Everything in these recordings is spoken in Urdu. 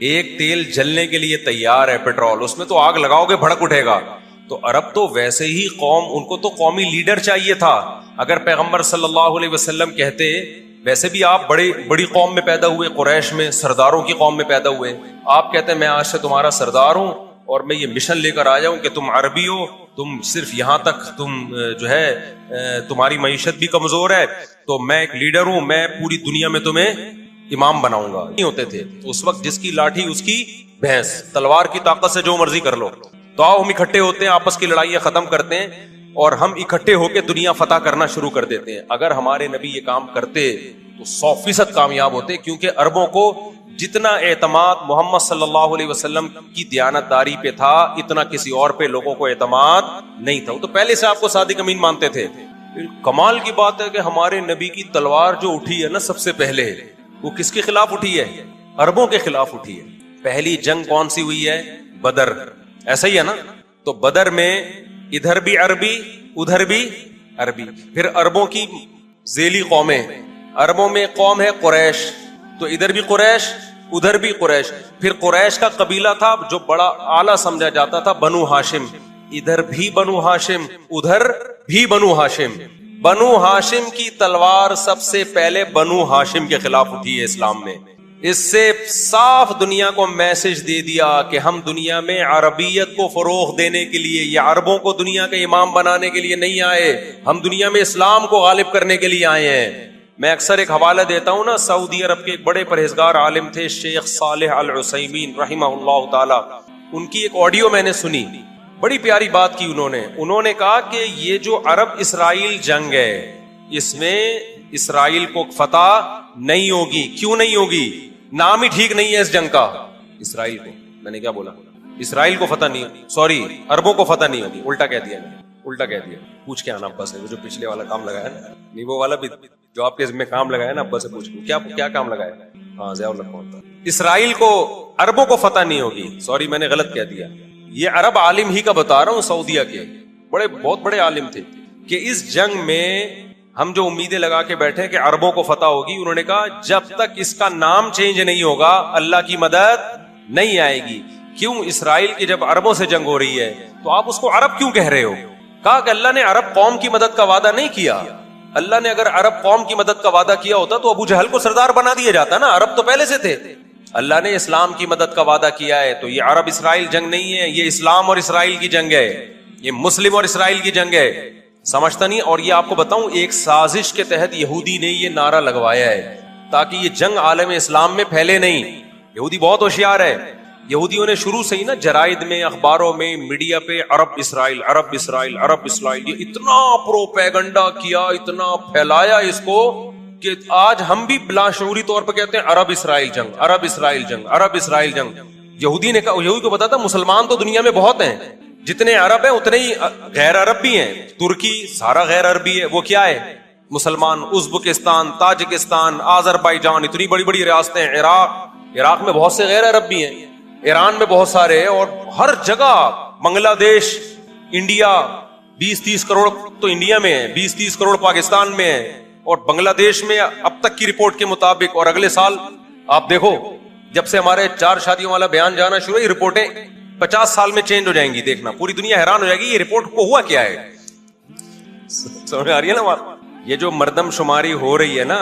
ایک تیل جلنے کے لیے تیار ہے پیٹرول, اس میں تو آگ لگاؤ گے بھڑک اٹھے گا. تو عرب تو ویسے ہی قوم, ان کو تو قومی لیڈر چاہیے تھا. اگر پیغمبر صلی اللہ علیہ وسلم کہتے ویسے بھی آپ بڑی قوم میں پیدا ہوئے, قریش میں سرداروں کی قوم میں پیدا ہوئے, آپ کہتے ہیں میں آج سے تمہارا سردار ہوں اور میں یہ مشن لے کر آ جاؤں کہ تم عربی ہو, تم صرف یہاں تک تم جو ہے تمہاری معیشت بھی کمزور ہے, تو میں ایک لیڈر ہوں, میں پوری دنیا میں تمہیں امام بناؤں گا. نہیں ہوتے تھے اس وقت, جس کی لاٹھی اس کی بھینس, تلوار کی طاقت سے جو مرضی کر لو. تو آؤ ہم اکٹھے ہوتے ہیں, آپس کی لڑائیاں ختم کرتے ہیں اور ہم اکٹھے ہو کے دنیا فتح کرنا شروع کر دیتے ہیں. اگر ہمارے نبی یہ کام کرتے تو 100% کامیاب ہوتے, کیونکہ عربوں کو جتنا اعتماد محمد صلی اللہ علیہ وسلم کی دیانتداری پہ تھا اتنا کسی اور پہ لوگوں کو اعتماد نہیں تھا. وہ تو پہلے سے آپ کو صادق امین مانتے تھے. کمال کی بات ہے کہ ہمارے نبی کی تلوار جو اٹھی ہے نا سب سے پہلے, وہ کس کے خلاف اٹھی ہے؟ عربوں کے خلاف اٹھی ہے. پہلی جنگ کون سی ہوئی ہے؟ بدر, ایسا ہی ہے نا. تو بدر میں ادھر بھی عربی ادھر بھی عربی, پھر عربوں کی ذیلی قومیں, عربوں میں قوم ہے قریش, تو ادھر بھی قریش ادھر بھی قریش. پھر قریش کا قبیلہ تھا جو بڑا اعلیٰ سمجھا جاتا تھا, بنو ہاشم, ادھر بھی بنو ہاشم ادھر بھی بنو ہاشم. بنو ہاشم کی تلوار سب سے پہلے بنو ہاشم کے خلاف اٹھی ہے اسلام میں. اس سے صاف دنیا کو میسج دے دیا کہ ہم دنیا میں عربیت کو فروغ دینے کے لیے یا عربوں کو دنیا کا امام بنانے کے لیے نہیں آئے, ہم دنیا میں اسلام کو غالب کرنے کے لیے آئے ہیں. میں اکثر ایک حوالہ دیتا ہوں نا, سعودی عرب کے ایک بڑے پرہیزگار عالم تھے شیخ صالح العثیمین رحمہ اللہ تعالی, ان کی ایک آڈیو میں نے سنی, بڑی پیاری بات کی انہوں نے کہا کہ یہ جو عرب اسرائیل جنگ ہے اس میں اسرائیل کو فتح نہیں ہوگی. کیوں نہیں ہوگی؟ نام ہی ٹھیک نہیں ہے اس جنگ کا. اسرائیل کو, میں نے کیا بولا, اسرائیل کو فتح نہیں, سوری عربوں کو فتح نہیں ہوگی, الٹا کہہ دیا. پوچھ کے آنا ابا سے, جو پچھلے والا کام لگایا نا, نہیں وہ والا بھی جو آپ کے ذمہ کام لگایا نا, ابا سے پوچھ لو کیا کام لگایا. ہاں ضیاء اللہ کون تھا. اسرائیل کو عربوں کو فتح نہیں ہوگی, سوری میں نے غلط کہہ دیا. یہ عرب عالم ہی کا بتا رہا ہوں, سعودیہ کے بہت بڑے عالم تھے, کہ اس جنگ میں ہم جو امیدیں لگا کے بیٹھے کہ عربوں کو فتح ہوگی, انہوں نے کہا جب تک اس کا نام چینج نہیں ہوگا اللہ کی مدد نہیں آئے گی. کیوں؟ اسرائیل کی جب عربوں سے جنگ ہو رہی ہے تو آپ اس کو عرب کیوں کہہ رہے ہو؟ کہا کہ اللہ نے عرب قوم کی مدد کا وعدہ نہیں کیا. اللہ نے اگر عرب قوم کی مدد کا وعدہ کیا ہوتا تو ابو جہل کو سردار بنا دیا جاتا نا, عرب تو پہلے سے تھے. اللہ نے اسلام کی مدد کا وعدہ کیا ہے, تو یہ عرب اسرائیل جنگ نہیں ہے, یہ اسلام اور اسرائیل کی جنگ ہے, یہ مسلم اور اسرائیل کی جنگ ہے. سمجھتا نہیں. اور یہ آپ کو بتاؤں, ایک سازش کے تحت یہودی نے یہ نعرہ لگوایا ہے تاکہ یہ جنگ عالم اسلام میں پھیلے نہیں. یہودی بہت ہوشیار ہے. یہودیوں نے شروع سے ہی نا جرائد میں, اخباروں میں, میڈیا پہ عرب اسرائیل عرب اسرائیل عرب اسرائیل, یہ اتنا پروپیگنڈا کیا, اتنا پھیلایا اس کو کہ آج ہم بھی بلاشعوری طور پہ کہتے ہیں عرب اسرائیل جنگ عرب اسرائیل جنگ عرب اسرائیل جنگ. یہودی نے کہا, یہودی کو پتا تھا مسلمان تو دنیا میں بہت ہیں, جتنے عرب ہیں اتنے ہی غیر عرب بھی ہیں. ترکی سارا غیر عربی ہے, وہ کیا ہے مسلمان. ازبکستان, تاجکستان, آذربائیجان, اتنی بڑی بڑی ریاستیں, عراق میں بہت سے غیر عرب بھی ہیں, ایران میں بہت سارے, اور ہر جگہ, بنگلہ دیش, انڈیا, 20-30 کروڑ تو انڈیا میں ہے, 20-30 کروڑ پاکستان میں ہے, اور بنگلہ دیش میں اب تک کی رپورٹ کے مطابق, اور اگلے سال آپ دیکھو جب سے ہمارے 4 شادیوں والا بیان جانا شروع, یہ رپورٹیں 50 سال میں چینج ہو جائیں گی, دیکھنا پوری دنیا حیران ہو جائے گی یہ رپورٹ کو ہوا کیا ہے. سمجھ آ رہی ہے نا بات؟ یہ جو مردم شماری ہو رہی ہے نا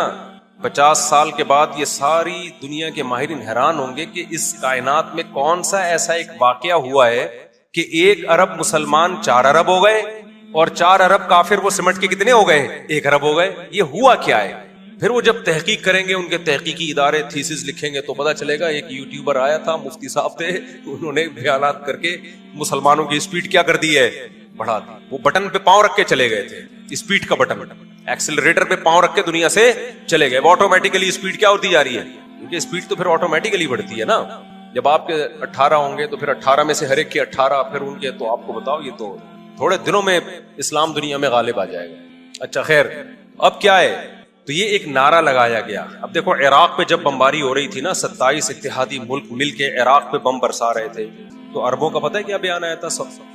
50 سال کے بعد, یہ ساری دنیا کے ماہرین حیران ہوں گے کہ اس کائنات میں کون سا ایسا ایک واقعہ ہوا ہے کہ 1 ارب مسلمان 4 ارب ہو گئے, اور 4 ارب کافر وہ سمٹ کے کتنے ہو گئے 1 ارب ہو گئے. یہ ہوا کیا ہے؟ پھر وہ جب تحقیق کریں گے, ان کے تحقیقی ادارے تھیسس لکھیں گے تو پتا چلے گا. ایک یوٹیوبر آیا تھا, مفتی صاحب تھے, انہوں نے بیانات کر کے مسلمانوں کی اسپیڈ کیا کر دی ہے, بڑھا دی. وہ بٹن پہ پاؤں رکھ کے چلے گئے تھے, اسپیڈ کا بٹن, ایکسلریٹر پہ پاؤں رکھ کے دنیا سے چلے گئے. وہ آٹومیٹیکلی اسپیڈ کیا ہوتی جا رہی ہے, کیونکہ اسپیڈ تو پھر آٹومیٹیکلی بڑھتی ہے نا. جب آپ کے 18 ہوں گے تو پھر 18 میں سے ہر ایک کے 18, پھر ان کے, تو آپ کو بتاؤ یہ تو تھوڑے دنوں میں اسلام دنیا میں غالب آ جائے گا. اچھا خیر, اب کیا ہے, تو یہ ایک نعرہ لگایا گیا. اب دیکھو عراق پہ جب بمباری ہو رہی تھی نا, 27 اتحادی ملک مل کے عراق پہ بم برسا رہے تھے, تو عربوں کا پتہ ہے کیا بیان آیا تھا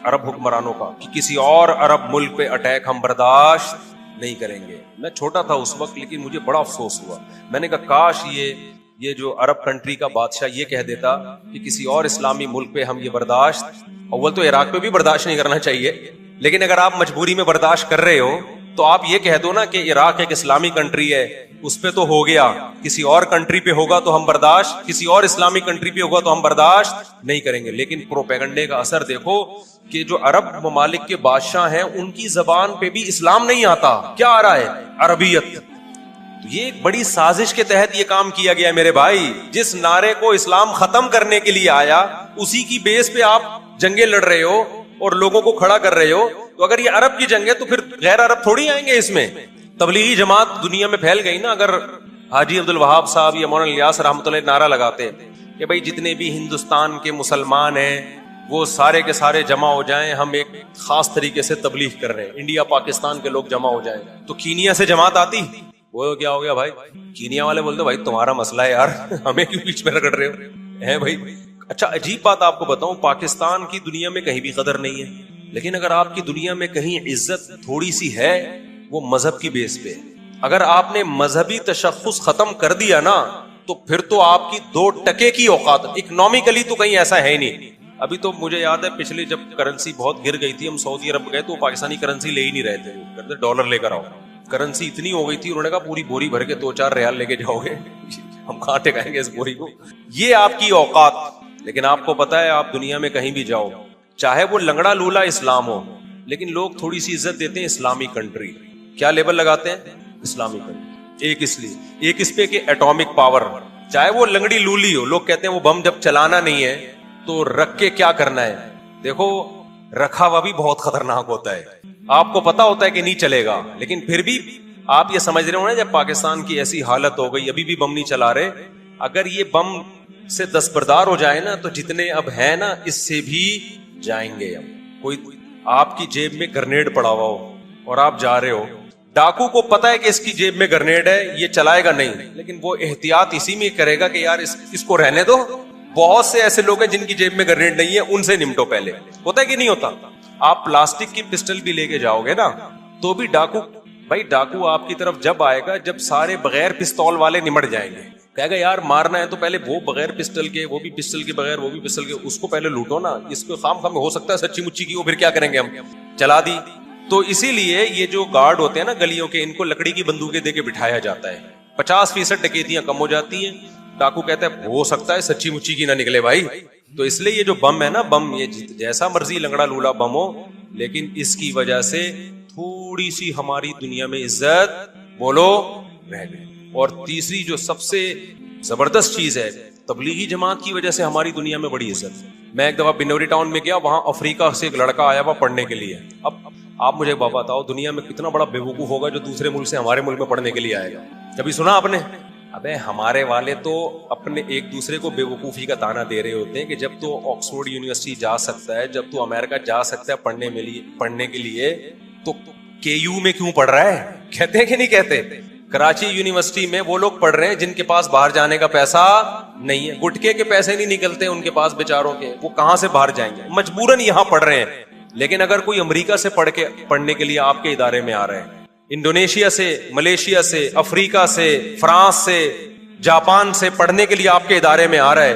عرب حکمرانوں کا, کہ کسی اور عرب ملک پہ اٹیک ہم برداشت نہیں کریں گے. میں چھوٹا تھا اس وقت, لیکن مجھے بڑا افسوس ہوا. میں نے کہا کاش یہ یہ جو عرب کنٹری کا بادشاہ یہ کہہ دیتا کہ کسی اور اسلامی ملک پہ ہم یہ برداشت، اول تو عراق پہ بھی برداشت نہیں کرنا چاہیے، لیکن اگر آپ مجبوری میں برداشت کر رہے ہو تو آپ یہ کہہ دو نا کہ عراق ایک اسلامی کنٹری ہے، اس پہ تو ہو گیا، کسی اور کنٹری پہ ہوگا تو ہم برداشت، کسی اور اسلامی کنٹری پہ ہوگا تو ہم برداشت نہیں کریں گے۔ لیکن پروپیگنڈے کا اثر دیکھو کہ جو عرب ممالک کے بادشاہ ہیں ان کی زبان پہ بھی اسلام نہیں آتا، کیا آ رہا ہے؟ عربیت۔ تو یہ ایک بڑی سازش کے تحت یہ کام کیا گیا میرے بھائی، جس نعرے کو اسلام ختم کرنے کے لیے آیا اسی کی بیس پہ آپ جنگیں لڑ رہے ہو اور لوگوں کو کھڑا کر رہے ہو۔ تو اگر یہ عرب کی جنگ ہے تو پھر غیر عرب تھوڑی آئیں گے اس میں۔ تبلیغی جماعت دنیا میں پھیل گئی نا، اگر حاجی عبد الوہاب صاحب یا مولانا الیاس رحمۃ اللہ نعرہ لگاتے کہ بھائی جتنے بھی ہندوستان کے مسلمان ہیں وہ سارے کے سارے جمع ہو جائیں، ہم ایک خاص طریقے سے تبلیغ کر رہے ہیں، انڈیا پاکستان کے لوگ جمع ہو جائیں، تو کینیا سے جماعت آتی؟ وہ کیا ہو گیا بھائی؟ کینیا والے بولتے بھائی تمہارا مسئلہ ہے یار، ہمیں کیوں بیچ میں رگڑ رہے ہو ہیں بھائی؟ اچھا عجیب بات آپ کو بتاؤں، پاکستان کی دنیا میں کہیں بھی قدر نہیں ہے، لیکن اگر آپ کی دنیا میں کہیں عزت تھوڑی سی ہے وہ مذہب کی بیس پہ۔ اگر آپ نے مذہبی تشخص ختم کر دیا نا تو پھر تو آپ کی 2 ٹکے کی اوقات، اکنامکلی تو کہیں ایسا ہے نہیں۔ ابھی تو مجھے یاد ہے پچھلے جب کرنسی بہت گر گئی تھی، ہم سعودی عرب گئے تو پاکستانی کرنسی لے ہی نہیں رہے تھے، کہتے ڈالر لے کر آؤ۔ کرنسی اتنی ہو گئی تھی، انہوں نے کہا پوری بوری بھر کے 2-4 ریال لے کے جاؤ گے، ہم کہاں ٹکائیں گے اس بوری کو؟ یہ آپ کی اوقات۔ لیکن آپ کو پتا ہے آپ دنیا میں کہیں بھی جاؤ، چاہے وہ لنگڑا لولا اسلام ہو، لیکن لوگ تھوڑی سی عزت دیتے ہیں اسلامی کنٹری۔ کیا لیبل لگاتے ہیں؟ اسلامی کنٹری۔ ایک اس لیے، ایک اس پہ کہ ایٹامک پاور، چاہے وہ لنگڑی لولی ہو، لوگ کہتے ہیں وہ بم جب چلانا نہیں ہے تو رکھ کے کیا کرنا ہے؟ دیکھو رکھا ہوا بھی بہت خطرناک ہوتا ہے، آپ کو پتا ہوتا ہے کہ نہیں چلے گا، لیکن پھر بھی آپ یہ سمجھ رہے ہو نا جب پاکستان کی ایسی حالت ہو گئی ابھی بھی بم نہیں چلا رہے، اگر یہ بم سے دستبردار ہو جائے نا تو جتنے اب ہیں نا اس سے بھی جائیں گے۔ اب کوئی آپ کی جیب میں گرنیڈ پڑا ہوا ہو اور آپ جا رہے ہو، ڈاکو کو پتا ہے کہ اس کی جیب میں گرنیڈ ہے، یہ چلائے گا نہیں، لیکن وہ احتیاط اسی میں کرے گا کہ یار اس کو رہنے دو۔ بہت سے ایسے لوگ ہیں جن کی جیب میں گرنیڈ نہیں ہے، ان سے نمٹو پہلے۔ ہوتا ہے کہ نہیں ہوتا؟ آپ پلاسٹک کی پسٹل بھی لے کے جاؤ گے نا تو بھی ڈاکو، بھائی ڈاکو آپ کی طرف جب آئے گا جب سارے بغیر پستول والے نمٹ جائیں گے، کہے گا یار مارنا ہے تو پہلے وہ بغیر پسٹل کے، وہ بھی پسٹل کے بغیر، وہ بھی پسٹل کے، اس کو پہلے لوٹو نا، اس کو خام خام ہو سکتا ہے سچی مچی کی، وہ پھر کیا کریں گے، ہم چلا دی۔ تو اسی لیے یہ جو گارڈ ہوتے ہیں نا گلیوں کے، ان کو لکڑی کی بندوقیں دے کے بٹھایا جاتا ہے، 50% ڈکیتیاں کم ہو جاتی ہیں۔ ڈاکو کہتا ہے ہو سکتا ہے سچی مچی کی نہ نکلے بھائی۔ تو اس لیے یہ جو بم ہے نا، بم یہ جیسا مرضی لنگڑا لولا بم ہو، لیکن اس کی وجہ سے تھوڑی سی ہماری دنیا میں عزت بولو رہ گئی۔ اور تیسری جو سب سے زبردست چیز ہے، تبلیغی جماعت کی وجہ سے ہماری دنیا میں بڑی عزت ہے۔ میں ایک دفعہ بنوری ٹاؤن میں گیا، وہاں افریقہ سے ایک لڑکا آیا ہوا پڑھنے کے لیے۔ اب آپ مجھے بتاؤ دنیا میں کتنا بڑا بے وقوف ہوگا جو دوسرے ملک سے ہمارے ملک میں پڑھنے کے لیے آئے گا؟ کبھی سنا آپ نے؟ ابے ہمارے والے تو اپنے ایک دوسرے کو بے وقوفی کا تانا دے رہے ہوتے ہیں کہ جب تو آکسفورڈ یونیورسٹی جا سکتا ہے، جب تو امریکہ جا سکتا ہے پڑھنے کے لیے، تو کے یو میں کیوں پڑھ رہا ہے؟ کہتے ہیں کہ نہیں کہتے؟ کراچی یونیورسٹی میں وہ لوگ پڑھ رہے ہیں جن کے پاس باہر جانے کا پیسہ نہیں ہے، گٹکے کے پیسے نہیں نکلتے ان کے پاس بیچاروں کے، وہ کہاں سے باہر جائیں گے؟ مجبوراً یہاں پڑھ رہے ہیں۔ لیکن اگر کوئی امریکہ سے پڑھنے کے لیے آپ کے ادارے میں آ رہے ہیں، انڈونیشیا سے، ملیشیا سے، افریقہ سے، فرانس سے، جاپان سے پڑھنے کے لیے آپ کے ادارے میں آ رہا ہے،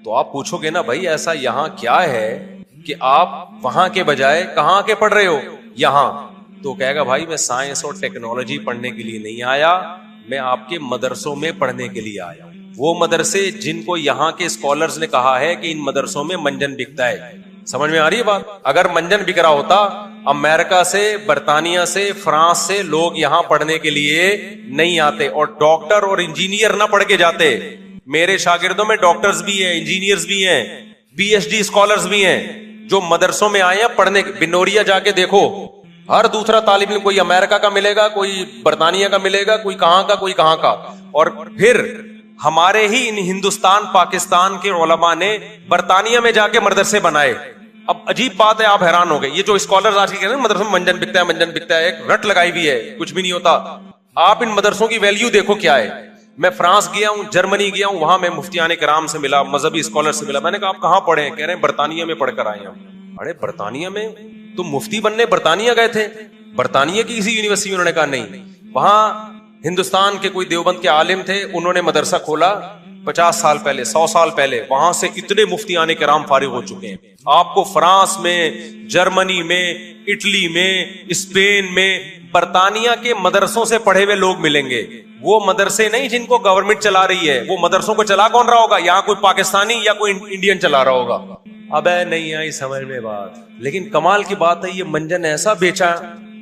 تو آپ پوچھو گے نا بھائی ایسا یہاں کیا ہے کہ آپ وہاں کے بجائے کہاں کے پڑھ رہے ہو؟ یہاں۔ تو کہے گا بھائی میں سائنس اور ٹیکنالوجی پڑھنے کے لیے نہیں آیا، میں آپ کے مدرسوں میں پڑھنے کے لیے آیا ہوں۔ وہ مدرسے جن کو یہاں کے اسکالرز نے کہا ہے کہ ان مدرسوں میں منجن بکتا ہے۔ سمجھ میں آ رہی ہے بات؟ اگر منجن بک رہا ہوتا، امریکہ سے، برطانیہ سے، فرانس سے لوگ یہاں پڑھنے کے لیے نہیں آتے، اور ڈاکٹر اور انجینئر نہ پڑھ کے جاتے۔ میرے شاگردوں میں ڈاکٹرز بھی ہیں، انجینئرز بھی ہیں، پی ایچ ڈی اسکالرز بھی ہیں جو مدرسوں میں آئے ہیں پڑھنے۔ بنوریا جا کے دیکھو، ہر دوسرا طالب علم کوئی امریکہ کا ملے گا، کوئی برطانیہ کا ملے گا، کوئی کہاں کا، کوئی کہاں کا۔ اور پھر ہمارے ہی ہندوستان پاکستان کے علماء نے برطانیہ میں جا کے مدرسے بنائے۔ اب عجیب بات ہے، آپ حیران ہو گئے، یہ جو اسکالرز آج کے کہتے ہیں مدرسوں میں منجن بکتا ہے، منجن بکتا ہے، ایک رٹ لگائی ہوئی ہے، کچھ بھی نہیں ہوتا۔ آپ ان مدرسوں کی ویلیو دیکھو کیا ہے۔ میں فرانس گیا ہوں، جرمنی گیا ہوں، وہاں میں مفتیان کرام سے ملا، مذہبی اسکالر سے ملا، میں نے کہا آپ کہاں پڑھے ہیں؟ کہہ رہے ہیں برطانیہ میں پڑھ کر آئے ہیں۔ ارے برطانیہ میں تم مفتی بننے برطانیہ گئے تھے؟ برطانیہ کی کسی یونیورسٹی میں؟ انہوں نے کہا نہیں، وہاں ہندوستان کے کوئی دیوبند کے عالم تھے، انہوں نے مدرسہ کھولا، 50 سال پہلے 100 سال پہلے وہاں سے اتنے مفتیان کرام فارغ ہو چکے ہیں. آپ کو فرانس میں، جرمنی میں، اٹلی میں، اسپین میں، برطانیہ کے مدرسوں سے پڑھے ہوئے لوگ ملیں گے. وہ مدرسے نہیں جن کو گورنمنٹ چلا رہی ہے، وہ مدرسوں کو چلا کون رہا ہوگا؟ یہاں کوئی پاکستانی یا کوئی انڈین چلا رہا ہوگا. اب نہیں آئی سمجھ میں بات. لیکن کمال کی بات ہے یہ منجن ایسا بیچا،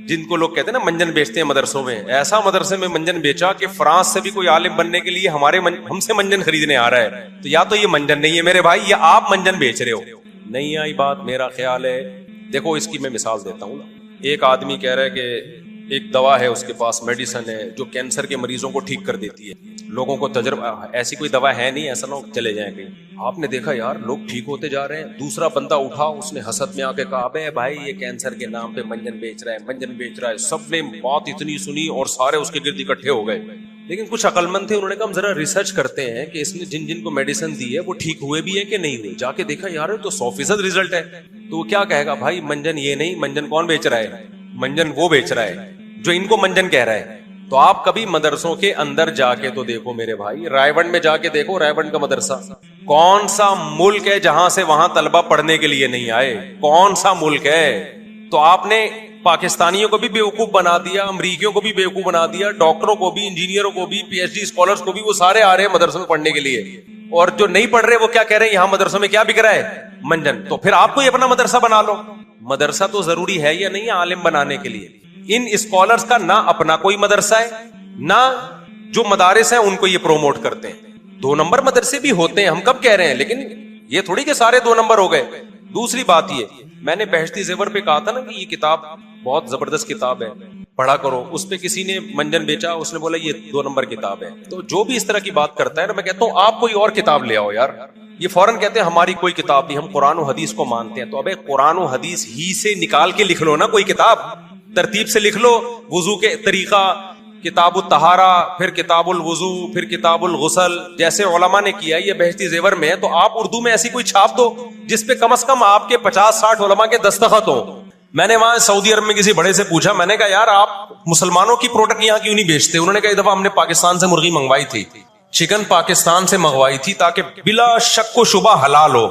جن کو لوگ کہتے ہیں نا منجن بیچتے ہیں مدرسوں میں، ایسا مدرسے میں منجن بیچا کہ فرانس سے بھی کوئی عالم بننے کے لیے ہم سے منجن خریدنے آ رہا ہے. تو یا تو یہ منجن نہیں ہے میرے بھائی، یا آپ منجن بیچ رہے ہو. نہیں آئی بات. میرا خیال ہے دیکھو اس کی میں مثال دیتا ہوں نا. ایک آدمی کہہ رہا ہے کہ ایک دوا ہے اس کے پاس، میڈیسن ہے جو کینسر کے مریضوں کو ٹھیک کر دیتی ہے. لوگوں کو تجربہ، ایسی کوئی دوا ہے نہیں، ایسا نہ چلے جائیں کہیں. آپ نے دیکھا یار لوگ ٹھیک ہوتے جا رہے ہیں. دوسرا بندہ اٹھا، اس نے حسد میں آ کے کہا بے بھائی یہ کینسر کے نام پہ منجن بیچ رہا ہے، منجن بیچ رہا ہے. سب نے بات اتنی سنی اور سارے اس کے گرد اکٹھے ہو گئے. لیکن کچھ عقل مند تھے، انہوں نے کہا ہم ذرا ریسرچ کرتے ہیں کہ اس نے جن جن کو میڈیسن دی ہے وہ ٹھیک ہوئے بھی ہے کہ نہیں ہوئے. جا کے دیکھا یار تو 100% ریزلٹ ہے. تو وہ کیا کہے گا بھائی منجن یہ نہیں، منجن کون بیچ رہا ہے؟ منجن وہ بیچ رہا ہے جو ان کو منجن کہہ رہا ہے. تو آپ کبھی مدرسوں کے اندر جا کے تو دیکھو میرے بھائی، رائے ونڈ میں جا کے دیکھو، رائے ونڈ کا مدرسہ کون سا ملک ہے جہاں سے وہاں طلبہ پڑھنے کے لیے نہیں آئے؟ کون سا ملک ہے؟ تو آپ نے پاکستانیوں کو بھی بیوقوف بنا دیا، امریکیوں کو بھی بیوقوف بنا دیا، ڈاکٹروں کو بھی، انجینئروں کو بھی، پی ایچ ڈی اسکالرس کو بھی، وہ سارے آ رہے ہیں مدرسوں میں پڑھنے کے لیے. اور جو نہیں پڑھ رہے وہ کیا کہہ رہے ہیں؟ یہاں مدرسوں میں کیا بک رہا ہے؟ منجن. تو پھر آپ کو اپنا مدرسہ بنا لو. مدرسہ تو ضروری ہے یا نہیں ہے عالم بنانے کے لیے؟ ان اسکالرس کا نہ اپنا کوئی مدرسہ ہے، نہ جو مدارس ہیں ان کو یہ پروموٹ کرتے ہیں. 2 نمبر مدرسے بھی ہوتے ہیں، ہم کب کہہ رہے ہیں، لیکن یہ تھوڑی کہ سارے 2 نمبر ہو گئے. دوسری بات یہ، میں نے بہشتی زیور پہ کہا تھا نا کہ یہ کتاب بہت زبردست کتاب ہے، پڑھا کرو. اس پہ کسی نے منجن بیچا، اس نے بولا یہ 2 نمبر کتاب ہے. تو جو بھی اس طرح کی بات کرتا ہے نا، میں کہتا ہوں آپ کوئی اور کتاب لے آؤ یار. یہ فوراً کہتے ہیں ہماری کوئی کتاب نہیں، ہم قرآن و حدیث کو مانتے ہیں. تو ابے قرآن و حدیث ہی سے نکال کے لکھ لو نا کوئی کتاب، ترتیب سے لکھ لو. وضو کے طریقہ، کتاب الطہارہ، پھر کتاب الوضو، پھر کتاب الغسل، جیسے علماء نے کیا. یہ بہشتی زیور میں ہے تو آپ اردو میں ایسی کوئی چھاپ دو جس پہ کم از کم آپ کے 50-60 علماء کے دستخط ہوں. میں نے وہاں سعودی عرب میں کسی بڑے سے پوچھا، میں نے کہا یار آپ مسلمانوں کی پروڈکٹ یہاں کیوں نہیں بیچتے؟ انہوں نے کہا ایک دفعہ ہم نے پاکستان سے مرغی منگوائی تھی، چکن پاکستان سے منگوائی تھی تاکہ بلا شک و شبہ حلال ہو،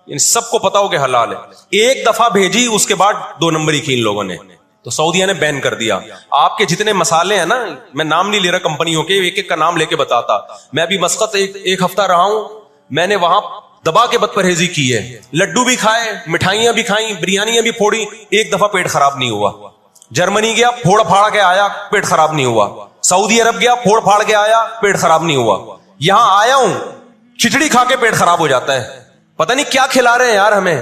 ان سب کو پتا ہو کہ حلال ہے. ایک دفعہ بھیجی، اس کے بعد 2 نمبری کی ان لوگوں نے، تو سعودیہ نے بین کر دیا. آپ کے جتنے مسالے ہیں نا، میں نام نہیں لے رہا کمپنیوں کے، ایک ایک کا نام لے کے بتاتا. میں ابھی مسقط ایک ہفتہ رہا ہوں، میں نے وہاں دبا کے بد پرہیزی کی ہے. لڈو بھی کھائے، مٹھائیاں بھی کھائیں، بریانیاں بھی پھوڑی، ایک دفعہ پیٹ خراب نہیں ہوا. جرمنی گیا، پھوڑ پھاڑ کے آیا، پیٹ خراب نہیں ہوا. سعودی عرب گیا، پھوڑ پھاڑ کے آیا، پیٹ خراب نہیں ہوا. یہاں آیا ہوں، کھچڑی کھا کے پیٹ خراب ہو جاتا ہے. پتہ نہیں کیا کھلا رہے ہیں یار ہمیں.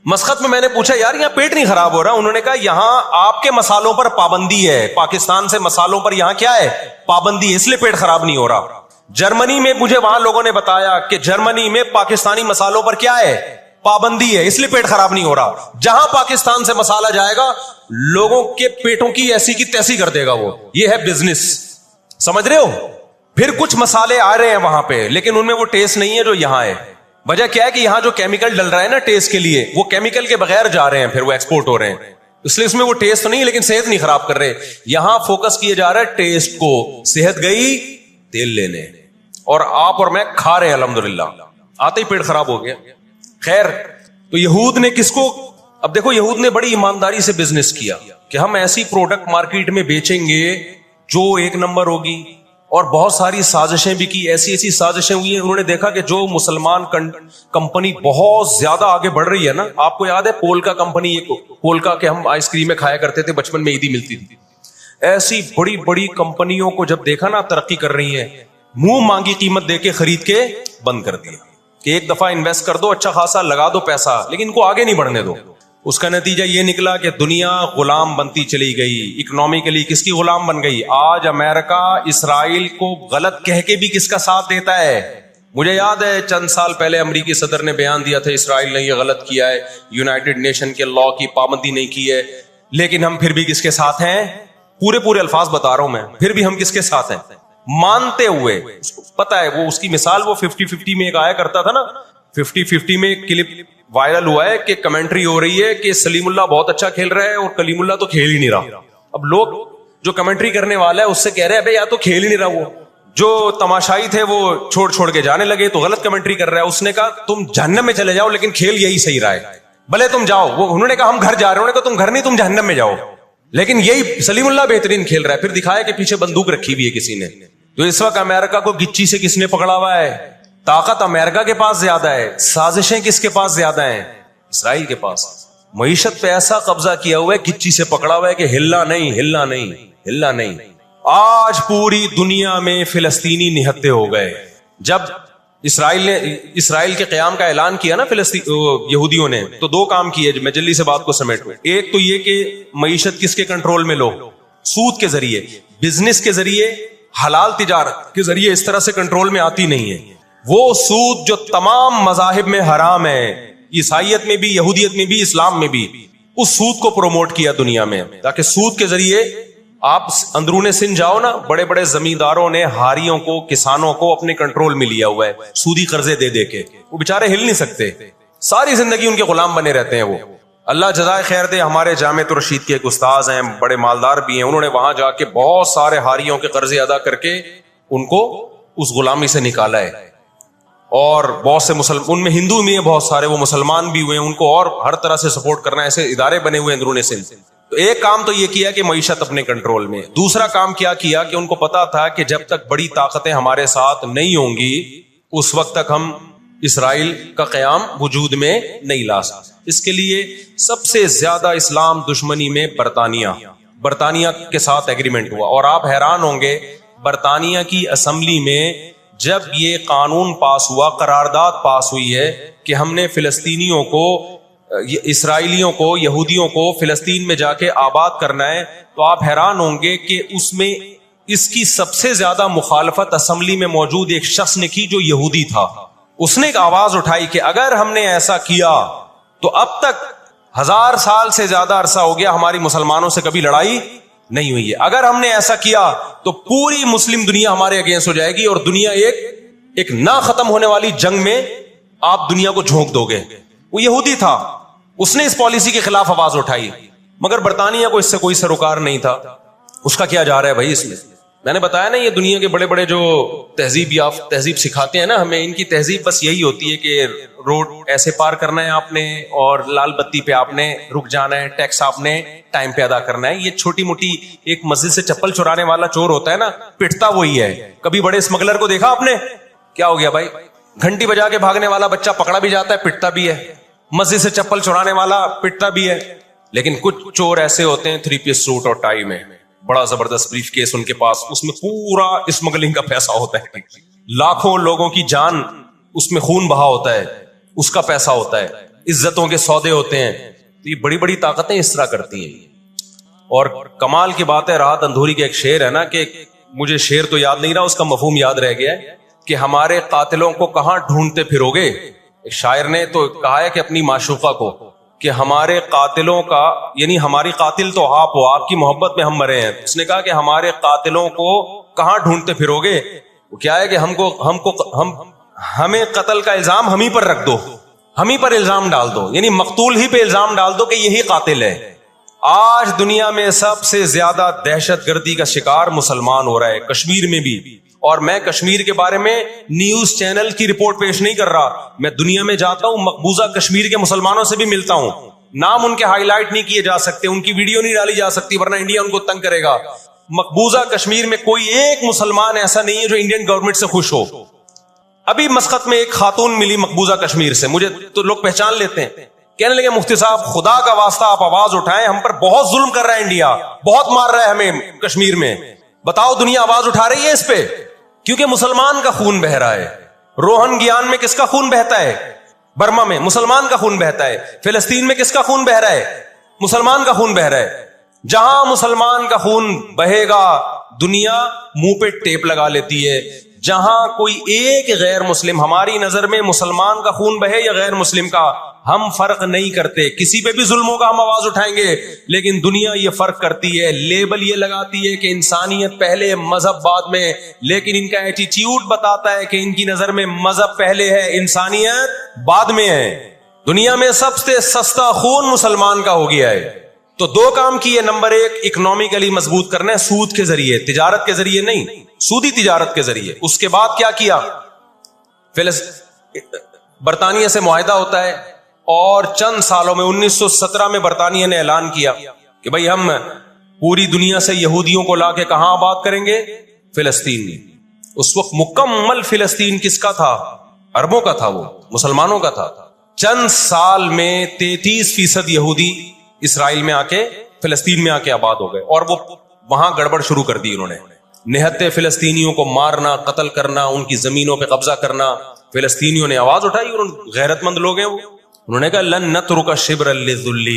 مسقط میں نے پوچھا یار یہاں پیٹ نہیں خراب ہو رہا؟ انہوں نے کہا یہاں آپ کے مسالوں پر پابندی ہے، پاکستان سے مسالوں پر یہاں کیا ہے؟ پابندی ہے، اس لیے پیٹ خراب نہیں ہو رہا. جرمنی میں مجھے وہاں لوگوں نے بتایا کہ جرمنی میں پاکستانی مسالوں پر کیا ہے؟ پابندی ہے، اس لیے پیٹ خراب نہیں ہو رہا. جہاں پاکستان سے مسالہ جائے گا لوگوں کے پیٹوں کی ایسی کی تیسی کر دے گا وہ. یہ ہے بزنس، سمجھ رہے ہو؟ پھر کچھ مسالے آ رہے ہیں وہاں پہ لیکن ان میں وہ ٹیسٹ نہیں ہے جو یہاں ہے. وجہ کیا ہے کہ یہاں جو کیمیکل ڈل رہا ہے نا ٹیسٹ کے لیے، وہ کیمیکل کے بغیر جا رہے ہیں، پھر وہ ایکسپورٹ ہو رہے ہیں. اس لیے اس میں وہ ٹیسٹ تو نہیں لیکن صحت نہیں خراب کر رہے. یہاں فوکس کیا جا رہا ہے ٹیسٹ کو. صحت گئی تیل لینے، اور آپ اور میں کھا رہے ہیں الحمدللہ، آتے ہی پیٹ خراب ہو گیا. خیر، تو یہود نے کس کو، اب دیکھو یہود نے بڑی ایمانداری سے بزنس کیا کہ ہم ایسی پروڈکٹ مارکیٹ میں بیچیں گے جو 1 نمبر ہوگی. اور بہت ساری سازشیں بھی کی، ایسی سازشیں ہوئی ہیں. انہوں نے دیکھا کہ جو مسلمان کمپنی بہت زیادہ آگے بڑھ رہی ہے نا، آپ کو یاد ہے پولکا کمپنی، پولکا کے ہم آئس کریم میں کھایا کرتے تھے بچپن میں، عیدی ملتی تھی. ایسی بڑی بڑی کمپنیوں کو جب دیکھا نا ترقی کر رہی ہیں، منہ مانگی قیمت دے کے خرید کے بند کر دیا کہ ایک دفعہ انویسٹ کر دو، اچھا خاصا لگا دو پیسہ، لیکن ان کو آگے نہیں بڑھنے دو. اس کا نتیجہ یہ نکلا کہ دنیا غلام بنتی چلی گئی. اکنامکلی کس کی غلام بن گئی؟ آج امریکہ اسرائیل کو غلط کہہ کے بھی کس کا ساتھ دیتا ہے؟ مجھے یاد ہے چند سال پہلے امریکی صدر نے بیان دیا تھا اسرائیل نے یہ غلط کیا ہے، یونائٹڈ نیشن کے لا کی پابندی نہیں کی ہے، لیکن ہم پھر بھی کس کے ساتھ ہیں؟ پورے الفاظ بتا رہا ہوں میں، پھر بھی ہم کس کے ساتھ ہیں؟ مانتے ہوئے. پتا ہے وہ اس کی مثال وہ 50-50 میں ایک آیا کرتا تھا نا، 50-50 میں ایک کلپ وائرل ہوا ہے کہ کمنٹری ہو رہی ہے کہ سلیم اللہ بہت اچھا کھیل رہا ہے اور کلیم اللہ تو کھیل ہی نہیں رہا. اب لوگ جو کمنٹری کرنے والا ہے اس سے کہہ رہے ہیں یا تو کھیل ہی نہیں رہا وہ. جو تماشائی تھے وہ چھوڑ چھوڑ کے جانے لگے تو غلط کمنٹری کر رہا ہے. اس نے کہا تم جہنم میں چلے جاؤ لیکن کھیل یہی صحیح رہا ہے, بھلے تم جاؤ. انہوں نے کہا ہم گھر جا رہے ہیں, انہوں نے کہا تم گھر نہیں تم جہنم میں جاؤ. لیکن یہی سلیم اللہ بہترین کھیل رہا ہے. پھر دکھایا کہ پیچھے بندوق رکھی ہوئی ہے کسی نے. تو اس وقت امریکہ کو گچی سے کس نے پکڑا ہوا ہے؟ طاقت امریکہ کے پاس زیادہ ہے, سازشیں کس کے پاس زیادہ ہیں؟ اسرائیل کے پاس. معیشت پہ ایسا قبضہ کیا ہوا ہے, گچی سے پکڑا ہوا ہے کہ ہلنا نہیں ہلنا نہیں ہلنا نہیں. آج پوری دنیا میں فلسطینی نہتے ہو گئے. جب اسرائیل کے قیام کا اعلان کیا نا یہودیوں نے, تو دو کام کیے. میں جلدی سے بات کو سمیٹوں. ایک تو یہ کہ معیشت کس کے کنٹرول میں لو؟ سود کے ذریعے, بزنس کے ذریعے, حلال تجارت کے ذریعے اس طرح سے کنٹرول میں آتی نہیں ہے. وہ سود جو تمام مذاہب میں حرام ہے, عیسائیت میں بھی, یہودیت میں بھی, اسلام میں بھی, اس سود کو پروموٹ کیا دنیا میں, تاکہ سود کے ذریعے آپ اندرون سندھ جاؤ نا, بڑے بڑے زمینداروں نے ہاریوں کو, کسانوں کو اپنے کنٹرول میں لیا ہوا ہے سودی قرضے دے دے کے. وہ بےچارے ہل نہیں سکتے, ساری زندگی ان کے غلام بنے رہتے ہیں وہ. اللہ جزائے خیر دے. ہمارے جامعہ الرشید کے ایک استاذ ہیں, بڑے مالدار بھی ہیں, انہوں نے وہاں جا کے بہت سارے ہاریوں کے قرضے ادا کر کے ان کو اس غلامی سے نکالا ہے. اور بہت سے ان میں ہندو بھی ہیں بہت سارے, وہ مسلمان بھی ہوئے ہیں, ان کو اور ہر طرح سے سپورٹ کرنا, ایسے ادارے بنے ہوئے اندرون سندھ. تو ایک کام تو یہ کیا کہ معیشت اپنے کنٹرول میں. دوسرا کام کیا کہ ان کو پتا تھا کہ جب تک بڑی طاقتیں ہمارے ساتھ نہیں ہوں گی اس وقت تک ہم اسرائیل کا قیام وجود میں نہیں لا سکتے. اس کے لیے سب سے زیادہ اسلام دشمنی میں برطانیہ کے ساتھ ایگریمنٹ ہوا. اور آپ حیران ہوں گے, برطانیہ کی اسمبلی میں جب یہ قانون پاس ہوا, قرارداد پاس ہوئی ہے کہ ہم نے فلسطینیوں کو, اسرائیلیوں کو, یہودیوں کو فلسطین میں جا کے آباد کرنا ہے, تو آپ حیران ہوں گے کہ اس میں اس کی سب سے زیادہ مخالفت اسمبلی میں موجود ایک شخص نے کی جو یہودی تھا. اس نے ایک آواز اٹھائی کہ اگر ہم نے ایسا کیا تو اب تک 1000 سال سے زیادہ عرصہ ہو گیا ہماری مسلمانوں سے کبھی لڑائی نہیں ہوئی ہے. اگر ہم نے ایسا کیا تو پوری مسلم دنیا ہمارے اگینسٹ ہو جائے گی اور دنیا ایک نہ ختم ہونے والی جنگ میں آپ دنیا کو جھونک دو گے. وہ یہودی تھا, اس نے اس پالیسی کے خلاف آواز اٹھائی, مگر برطانیہ کو اس سے کوئی سروکار نہیں تھا. اس کا کیا جا رہا ہے بھائی؟ اس میں نے بتایا نا, یہ دنیا کے بڑے بڑے جو تہذیب سکھاتے ہیں نا ہمیں, ان کی تہذیب بس یہی ہوتی ہے کہ روڈ ایسے پار کرنا ہے آپ نے, اور لال بتی پہ آپ نے رک جانا ہے, ٹیکس آپ نے ٹائم پہ ادا کرنا ہے. یہ چھوٹی موٹی, ایک مسجد سے چپل چرانے والا چور ہوتا ہے نا, پٹتا وہی ہے. کبھی بڑے اسمگلر کو دیکھا آپ نے؟ کیا ہو گیا بھائی؟ گھنٹی بجا کے بھاگنے والا بچہ پکڑا بھی جاتا ہے, پٹتا بھی ہے. مسجد سے چپل چرانے والا پٹتا بھی ہے. لیکن کچھ چور ایسے ہوتے ہیں 3 پیس سوٹ اور ٹائی میں, بڑا زبردست بریف کیس ان کے پاس, اس میں پورا اسمگلنگ کا پیسہ ہوتا ہے, لاکھوں لوگوں کی جان اس میں خون بہا ہوتا ہے, اس کا پیسہ ہوتا ہے, عزتوں کے سودے ہوتے ہیں. تو یہ بڑی بڑی طاقتیں اس طرح کرتی ہیں. اور کمال کی بات ہے, راحت اندھوری کا ایک شعر ہے نا, کہ مجھے شعر تو یاد نہیں رہا, اس کا مفہوم یاد رہ گیا ہے, کہ ہمارے قاتلوں کو کہاں ڈھونڈتے پھرو گے. ایک شاعر نے تو کہا ہے کہ اپنی معشوقہ کو, کہ ہمارے قاتلوں کا, یعنی ہماری قاتل تو آپ ہو, آپ کی محبت میں ہم مرے ہیں. اس نے کہا کہ ہمارے قاتلوں کو کہاں ڈھونڈتے پھرو گے. وہ کیا ہے کہ ہمیں قتل کا الزام ہم ہی پر رکھ دو, ہم ہی پر الزام ڈال دو, یعنی مقتول ہی پہ الزام ڈال دو کہ یہی قاتل ہے. آج دنیا میں سب سے زیادہ دہشت گردی کا شکار مسلمان ہو رہا ہے, کشمیر میں بھی. اور میں کشمیر کے بارے میں نیوز چینل کی رپورٹ پیش نہیں کر رہا, میں دنیا میں جاتا ہوں, مقبوضہ کشمیر کے مسلمانوں سے بھی ملتا ہوں. نام ان کے ہائی لائٹ نہیں کیے جا سکتے, ان کی ویڈیو نہیں ڈالی جا سکتی ورنہ انڈیا ان کو تنگ کرے گا. مقبوضہ کشمیر میں کوئی ایک مسلمان ایسا نہیں ہے جو انڈین گورنمنٹ سے خوش ہو. ابھی مسقط میں ایک خاتون ملی مقبوضہ کشمیر سے, مجھے تو لوگ پہچان لیتے ہیں, کہنے لگے مفتی صاحب خدا کا واسطہ آپ آواز اٹھائیں, ہم پر بہت ظلم کر رہا ہے انڈیا, بہت مار رہا ہے ہمیں کشمیر میں, بتاؤ دنیا آواز اٹھا رہی ہے اس پہ, کیونکہ مسلمان کا خون بہ رہا ہے. روہن گیان میں کس کا خون بہتا ہے؟ برما میں مسلمان کا خون بہتا ہے. فلسطین میں کس کا خون بہ رہا ہے؟ مسلمان کا خون بہ رہا ہے. جہاں مسلمان کا خون بہے گا دنیا منہ پہ ٹیپ لگا لیتی ہے. جہاں کوئی ایک غیر مسلم, ہماری نظر میں مسلمان کا خون بہے یا غیر مسلم کا, ہم فرق نہیں کرتے, کسی پہ بھی ظلم ہوگا ہم آواز اٹھائیں گے. لیکن دنیا یہ فرق کرتی ہے, لیبل یہ لگاتی ہے کہ انسانیت پہلے مذہب بعد میں, لیکن ان کا ایٹیٹیوڈ بتاتا ہے کہ ان کی نظر میں مذہب پہلے ہے, انسانیت بعد میں ہے. دنیا میں سب سے سستا خون مسلمان کا ہو گیا ہے. تو دو کام کیے. نمبر ایک, اکنامکلی مضبوط کرنا ہے سود کے ذریعے, تجارت کے ذریعے نہیں, سودی تجارت کے ذریعے. اس کے بعد کیا کیا, برطانیہ سے معاہدہ ہوتا ہے اور چند سالوں میں 1917 میں برطانیہ نے اعلان کیا کہ بھئی ہم پوری دنیا سے یہودیوں کو لا کے کہاں آباد کریں گے, فلسطین میں. اس وقت مکمل فلسطین کس کا تھا, عربوں کا تھا, وہ مسلمانوں کا تھا. چند سال میں 33% یہودی اسرائیل میں آ کے فلسطین میں آ کے آباد ہو گئے, اور وہ وہاں گڑبڑ شروع کر دی انہوں نے. نہتے فلسطینیوں کو مارنا, قتل کرنا, ان کی زمینوں پہ قبضہ کرنا. فلسطینیوں نے آواز اٹھائی, غیرت مند لوگ ہیں وہ, انہوں نے کہا لن نترک شبرا للذل,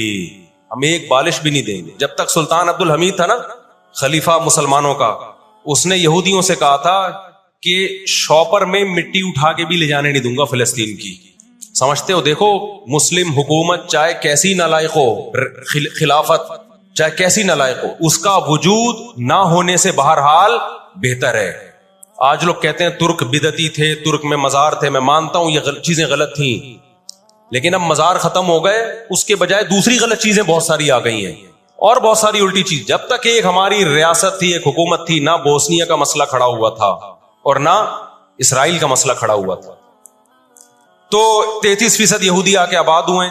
ہم ایک بالش بھی نہیں دیں گے. جب تک سلطان عبد الحمید تھا نا, خلیفہ مسلمانوں کا, اس نے یہودیوں سے کہا تھا کہ شاپر میں مٹی اٹھا کے بھی لے جانے نہیں دوں گا فلسطین کی. سمجھتے ہو, دیکھو مسلم حکومت چاہے کیسی نالائق ہو, خلافت چاہے کیسی نالائق ہو, اس کا وجود نہ ہونے سے بہرحال بہتر ہے. آج لوگ کہتے ہیں ترک بدعتی تھے, ترک میں مزار تھے. میں مانتا ہوں یہ چیزیں غلط تھیں, لیکن اب مزار ختم ہو گئے, اس کے بجائے دوسری غلط چیزیں بہت ساری آ گئی ہیں, اور بہت ساری الٹی چیز. جب تک ایک ہماری ریاست تھی, ایک حکومت تھی, نہ بوسنیا کا مسئلہ کھڑا ہوا تھا اور نہ اسرائیل کا مسئلہ کھڑا ہوا تھا. تو 33% یہودی آ کے آباد ہوئے.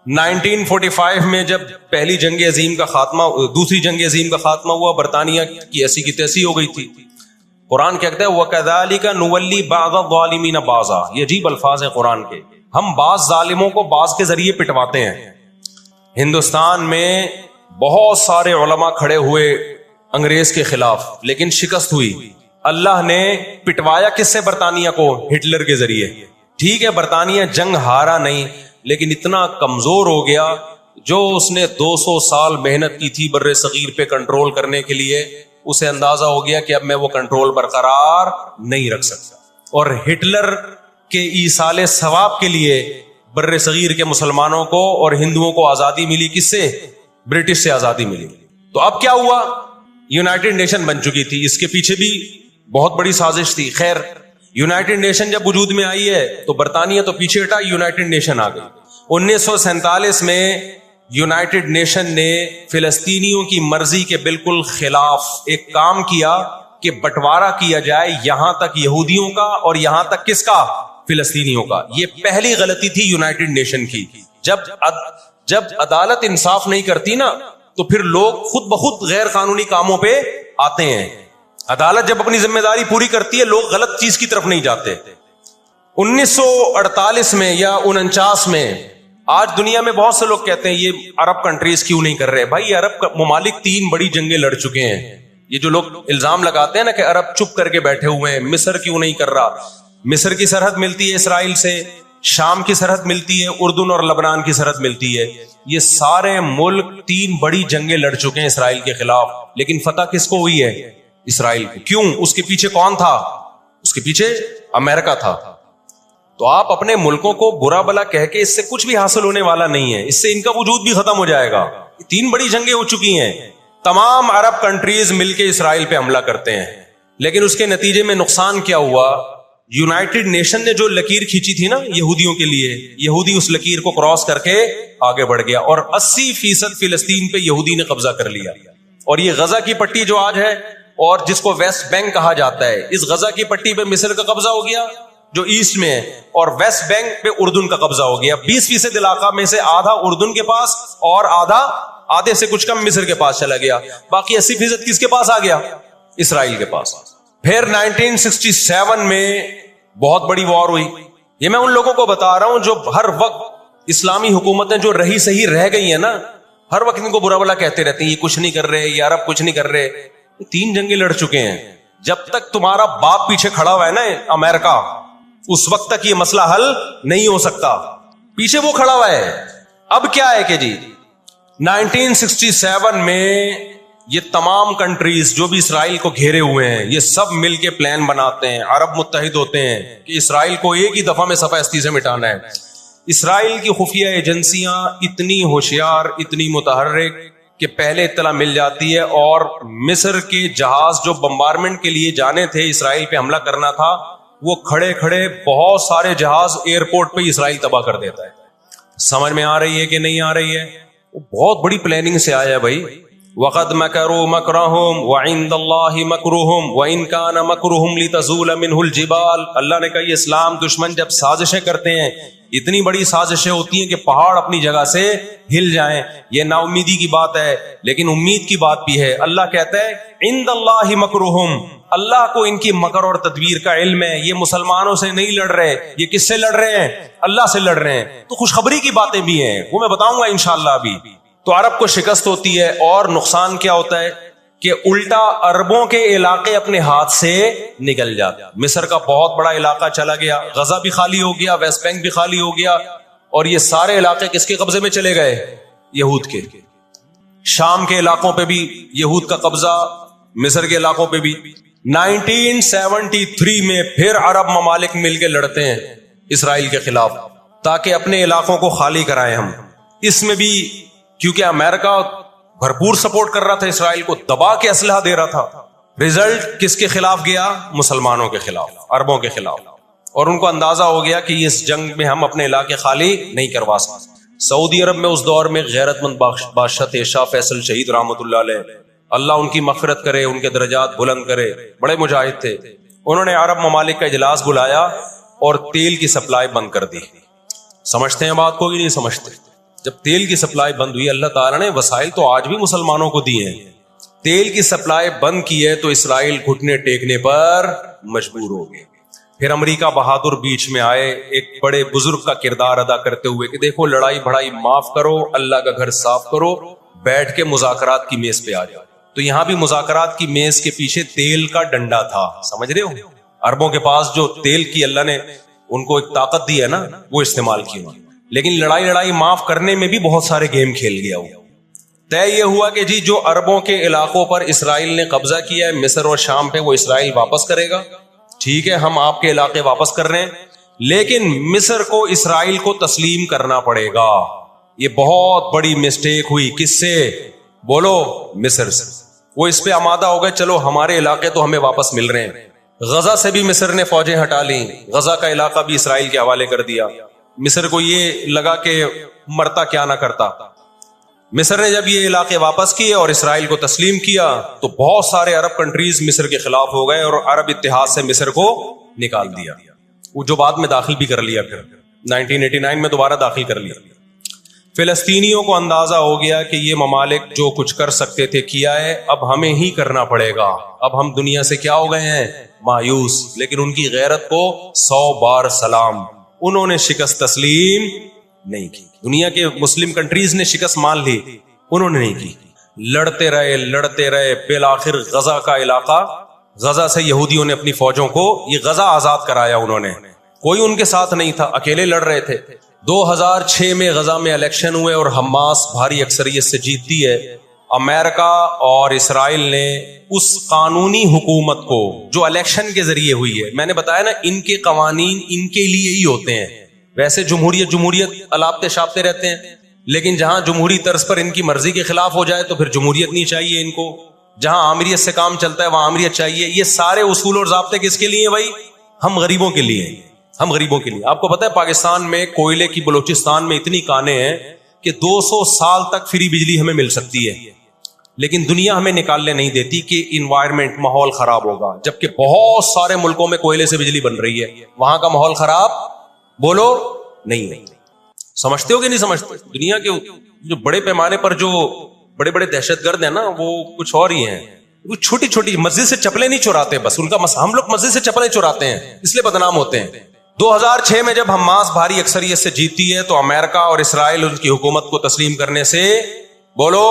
1945 میں جب پہلی جنگ عظیم کا خاتمہ, دوسری جنگ عظیم کا خاتمہ ہوا, برطانیہ کی ایسی کی تیسی ہو گئی تھی. قرآن کہتا ہے وَكَذَلِكَ نُوَلِّي بَعْضَ الظَّالِمِينَ بَعْضًا, یہ عجیب الفاظ ہیں قرآن کے. ہم بعض ظالموں کو بعض کے ذریعے پٹواتے ہیں. ہندوستان میں بہت سارے علماء کھڑے ہوئے انگریز کے خلاف, لیکن شکست ہوئی. اللہ نے پٹوایا کس سے, برطانیہ کو, ہٹلر کے ذریعے. ٹھیک ہے برطانیہ جنگ ہارا نہیں, لیکن اتنا کمزور ہو گیا, جو اس نے 200 سال محنت کی تھی بر صغیر پہ کنٹرول کرنے کے لیے, اسے اندازہ ہو گیا کہ اب میں وہ کنٹرول برقرار نہیں رکھ سکتا. اور ہٹلر کے ایصال ثواب کے لیے بر صغیر کے مسلمانوں کو اور ہندوؤں کو آزادی ملی, کس سے, برٹش سے آزادی ملی. تو اب کیا ہوا, یونائٹڈ نیشن بن چکی تھی. اس کے پیچھے بھی بہت بڑی سازش تھی. خیر, یونائٹڈ نیشن جب وجود میں آئی ہے تو برطانیہ تو پیچھے ہٹا, یونائٹڈ نیشن آ گئی. 1947 میں یونائٹڈ نیشن نے فلسطینیوں کی مرضی کے بالکل خلاف ایک کام کیا کہ بٹوارا کیا جائے, یہاں تک یہودیوں کا اور یہاں تک کس کا, فلسطینیوں کا. یہ پہلی غلطی تھی یونائٹڈ نیشن کی. جب عدالت انصاف نہیں کرتی نا, تو پھر لوگ خود بخود غیر قانونی کاموں پہ آتے ہیں. عدالت جب اپنی ذمہ داری پوری کرتی ہے, لوگ غلط چیز کی طرف نہیں جاتے. 1948 میں یا 49 میں, آج دنیا میں بہت سے لوگ کہتے ہیں یہ عرب کنٹریز کیوں نہیں کر رہے. بھائی عرب ممالک 3 بڑی جنگیں لڑ چکے ہیں. یہ جو لوگ الزام لگاتے ہیں نا کہ عرب چپ کر کے بیٹھے ہوئے ہیں, مصر کیوں نہیں کر رہا. مصر کی سرحد ملتی ہے اسرائیل سے, شام کی سرحد ملتی ہے, اردن اور لبنان کی سرحد ملتی ہے. یہ سارے ملک 3 بڑی جنگیں لڑ چکے ہیں اسرائیل کے خلاف, لیکن فتح کس کو ہوئی ہے, اسرائیل کو. کیوں, اس کے پیچھے کون تھا, اس کے پیچھے امریکہ تھا. تو آپ اپنے ملکوں کو برا بلا کہہ کے اس سے کچھ بھی حاصل ہونے والا نہیں ہے, اس سے ان کا وجود بھی ختم ہو جائے گا. 3 بڑی جنگیں ہو چکی ہیں, تمام عرب کنٹریز مل کے اسرائیل پہ حملہ کرتے ہیں, لیکن اس کے نتیجے میں نقصان کیا ہوا. یونائٹڈ نیشن نے جو لکیر کھینچی تھی نا یہودیوں کے لیے, یہودی اس لکیر کو کراس کر کے آگے بڑھ گیا, اور 80% فلسطین پہ یہودی نے قبضہ کر لیا. اور یہ غزہ کی پٹی جو آج ہے, اور جس کو ویسٹ بینک کہا جاتا ہے, اس غزہ کی پٹی پہ مصر کا قبضہ ہو گیا جو ایسٹ میں ہے, اور ویسٹ بینک پہ اردن کا قبضہ ہو گیا. 20% علاقہ میں سے آدھا اردن کے پاس اور آدھے سے کچھ کم مصر کے پاس چلا گیا. باقی 80% کس کے پاس آ گیا, اسرائیل کے پاس. پھر 1967 میں بہت بڑی وار ہوئی. یہ میں ان لوگوں کو بتا رہا ہوں جو ہر وقت اسلامی حکومتیں جو رہی صحیح رہ گئی ہیں نا, ہر وقت ان کو برا بلا کہتے رہتے ہیں یہ کچھ نہیں کر رہے, یہ عرب کچھ نہیں کر رہے. 3 جنگیں لڑ چکے ہیں. جب تک تمہارا باپ پیچھے کھڑا ہوا ہے نا امریکہ, اس وقت تک یہ مسئلہ حل نہیں ہو سکتا. پیچھے وہ کھڑا ہوا ہے. اب کیا ہے کہ جی 1967 میں یہ تمام کنٹریز جو بھی اسرائیل کو گھیرے ہوئے ہیں, یہ سب مل کے پلان بناتے ہیں, عرب متحد ہوتے ہیں کہ اسرائیل کو ایک ہی دفعہ میں صفحہ ہستی سے مٹانا ہے. اسرائیل کی خفیہ ایجنسیاں اتنی ہوشیار, اتنی متحرک کہ پہلے اطلاع مل جاتی ہے, اور مصر کے جہاز جو بمبارمنٹ کے لیے جانے تھے, اسرائیل پہ حملہ کرنا تھا, وہ کھڑے کھڑے بہت سارے جہاز ایئرپورٹ پہ اسرائیل تباہ کر دیتا ہے. سمجھ میں آ رہی ہے کہ نہیں آ رہی ہے؟ بہت بڑی پلاننگ سے آیا ہے بھائی. وَقَدْ مَكَرُوا مَكْرَهُمْ وَعِنْدَ اللَّهِ مَكْرُهُمْ وَإِنْ كَانَ مَكْرُهُمْ لِتَزُولَ مِنْهُ الْجِبَالُ. اللہ نے کہا یہ اسلام دشمن جب سازشیں کرتے ہیں, اتنی بڑی سازشیں ہوتی ہیں کہ پہاڑ اپنی جگہ سے ہل جائیں. یہ نا امیدی کی بات ہے, لیکن امید کی بات بھی ہے. اللہ کہتا ہے عند اللہ مکرہم, اللہ کو ان کی مکر اور تدبیر کا علم ہے. یہ مسلمانوں سے نہیں لڑ رہے, یہ کس سے لڑ رہے ہیں؟ اللہ سے لڑ رہے ہیں. تو خوشخبری کی باتیں بھی ہیں, وہ میں بتاؤں گا انشاءاللہ ابھی. تو عرب کو شکست ہوتی ہے, اور نقصان کیا ہوتا ہے کہ الٹا عربوں کے علاقے اپنے ہاتھ سے نکل جاتے. مصر کا بہت بڑا علاقہ چلا گیا, غزہ بھی خالی ہو گیا, ویسٹ بینک بھی خالی ہو گیا, اور یہ سارے علاقے کس کے قبضے میں چلے گئے؟ یہود کے. شام کے علاقوں پہ بھی یہود کا قبضہ, مصر کے علاقوں پہ بھی. 1973 میں پھر عرب ممالک مل کے لڑتے ہیں اسرائیل کے خلاف تاکہ اپنے علاقوں کو خالی کرائیں ہم. اس میں بھی کیونکہ امریکہ بھرپور سپورٹ کر رہا تھا اسرائیل کو, دبا کے اسلحہ دے رہا تھا. رزلٹ کس کے خلاف گیا؟ مسلمانوں کے خلاف, عربوں کے خلاف. اور ان کو اندازہ ہو گیا کہ اس جنگ میں ہم اپنے علاقے خالی نہیں کروا سکتے. سعودی عرب میں اس دور میں غیرت مند بادشاہ تھے شاہ فیصل شہید رحمۃ اللہ علیہ, اللہ ان کی مغفرت کرے, ان کے درجات بلند کرے, بڑے مجاہد تھے. انہوں نے عرب ممالک کا اجلاس بلایا اور تیل کی سپلائی بند کر دی. سمجھتے ہیں بات کو کہ نہیں سمجھتے؟ جب تیل کی سپلائی بند ہوئی, اللہ تعالیٰ نے وسائل تو آج بھی مسلمانوں کو دیے ہیں, تیل کی سپلائی بند کی ہے تو اسرائیل گھٹنے ٹیکنے پر مجبور ہو گئے. پھر امریکہ بہادر بیچ میں آئے ایک بڑے بزرگ کا کردار ادا کرتے ہوئے کہ دیکھو لڑائی بھڑائی معاف کرو, اللہ کا گھر صاف کرو, بیٹھ کے مذاکرات کی میز پہ آ جاؤ. تو یہاں بھی مذاکرات کی میز کے پیچھے تیل کا ڈنڈا تھا, سمجھ رہے ہو؟ عربوں کے پاس جو تیل کی اللہ نے ان کو ایک طاقت دی ہے نا, وہ استعمال کی انہوں نے. لیکن لڑائی معاف کرنے میں بھی بہت سارے گیم کھیل گیا وہ. طے یہ ہوا کہ جی جو عربوں کے علاقوں پر اسرائیل نے قبضہ کیا ہے مصر اور شام پہ, وہ اسرائیل واپس کرے گا. ٹھیک ہے, ہم آپ کے علاقے واپس کر رہے ہیں, لیکن مصر کو اسرائیل کو تسلیم کرنا پڑے گا. یہ بہت بڑی مسٹیک ہوئی. کس سے؟ بولو, مصر سے. وہ اس پہ آمادہ ہو گئے, چلو ہمارے علاقے تو ہمیں واپس مل رہے ہیں. غزہ سے بھی مصر نے فوجیں ہٹا لیں, غزہ کا علاقہ بھی اسرائیل کے حوالے کر دیا. مصر کو یہ لگا کہ مرتا کیا نہ کرتا. مصر نے جب یہ علاقے واپس کیے اور اسرائیل کو تسلیم کیا تو بہت سارے عرب کنٹریز مصر کے خلاف ہو گئے اور عرب اتحاد سے مصر کو نکال دیا, وہ جو بعد میں داخل بھی کر لیا, پھر 1989 میں دوبارہ داخل کر لیا. فلسطینیوں کو اندازہ ہو گیا کہ یہ ممالک جو کچھ کر سکتے تھے کیا ہے, اب ہمیں ہی کرنا پڑے گا. اب ہم دنیا سے کیا ہو گئے ہیں؟ مایوس. لیکن ان کی غیرت کو 100 بار سلام, انہوں نے شکست تسلیم نہیں کی. دنیا کے مسلم کنٹریز نے شکست مان لی, انہوں نے نہیں کی. لڑتے رہے بالآخر غزہ کا علاقہ, غزہ سے یہودیوں نے اپنی فوجوں کو یہ غزہ آزاد کرایا. انہوں نے, کوئی ان کے ساتھ نہیں تھا, اکیلے لڑ رہے تھے. 2006 میں غزہ میں الیکشن ہوئے اور حماس بھاری اکثریت سے جیتتی ہے. امریکہ اور اسرائیل نے اس قانونی حکومت کو جو الیکشن کے ذریعے ہوئی ہے, میں نے بتایا نا ان کے قوانین ان کے لیے ہی ہوتے ہیں. ویسے جمہوریت الاپتے شاپتے رہتے ہیں, لیکن جہاں جمہوری طرز پر ان کی مرضی کے خلاف ہو جائے تو پھر جمہوریت نہیں چاہیے ان کو. جہاں آمریت سے کام چلتا ہے وہاں آمریت چاہیے. یہ سارے اصول اور ضابطے کس کے لیے بھائی؟ ہم غریبوں کے لیے, ہم غریبوں کے لیے. آپ کو پتا ہے پاکستان میں کوئلے کی بلوچستان میں اتنی کانیں ہیں کہ 200 سال تک فری بجلی ہمیں مل سکتی ہے, لیکن دنیا ہمیں نکالنے نہیں دیتی کہ انوائرمنٹ, ماحول خراب ہوگا. جبکہ بہت سارے ملکوں میں کوئلے سے بجلی بن رہی ہے, وہاں کا ماحول خراب بولو نہیں. سمجھتے ہو کہ نہیں سمجھتے؟ دنیا کے جو بڑے پیمانے پر جو بڑے بڑے دہشت گرد ہیں نا, وہ کچھ اور ہی ہیں. وہ چھوٹی چھوٹی مسجد سے چپلیں نہیں چوراتے, بس ان کا ہم لوگ مسجد سے چپلیں چوراتے ہیں اس لیے بدنام ہوتے ہیں. 2006 میں جب حماس بھاری اکثریت سے جیتی ہے تو امریکہ اور اسرائیل ان کی حکومت کو تسلیم کرنے سے بولو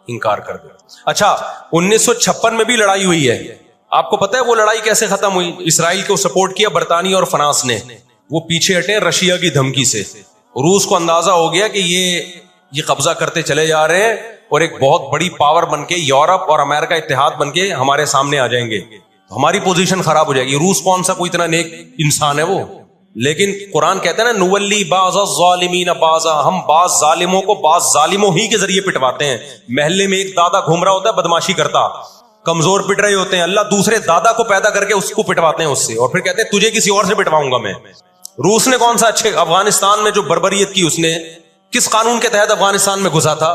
انکار کر دیا. اچھا 1956 میں بھی لڑائی ہوئی ہے. آپ کو پتا ہے وہ لڑائی کیسے ختم ہوئی؟ اسرائیل کو سپورٹ کیا برطانیہ اور فرانس نے, وہ پیچھے ہٹے رشیا کی دھمکی سے. روس کو اندازہ ہو گیا کہ یہ قبضہ کرتے چلے جا رہے ہیں اور ایک بہت بڑی پاور بن کے یورپ اور امریکہ اتحاد بن کے ہمارے سامنے آ جائیں گے, تو ہماری پوزیشن خراب ہو جائے گی. روس کون سا کوئی اتنا نیک انسان ہے وہ, لیکن قرآن کہتا ہے نا نولی بعض الظالمین بعضا, ہم بعض ظالموں کو بعض ظالموں ہی کے ذریعے پٹواتے ہیں. محلے میں ایک دادا گھوم رہا ہوتا ہے بدماشی کرتا, کمزور پٹ رہے ہوتے ہیں, اللہ دوسرے دادا کو پیدا کر کے اس کو پٹواتے ہیں اس سے, اور پھر کہتے ہیں تجھے کسی اور سے پٹواؤں گا میں. روس نے کون سا اچھے افغانستان میں جو بربریت کی, اس نے کس قانون کے تحت افغانستان میں گھسا تھا؟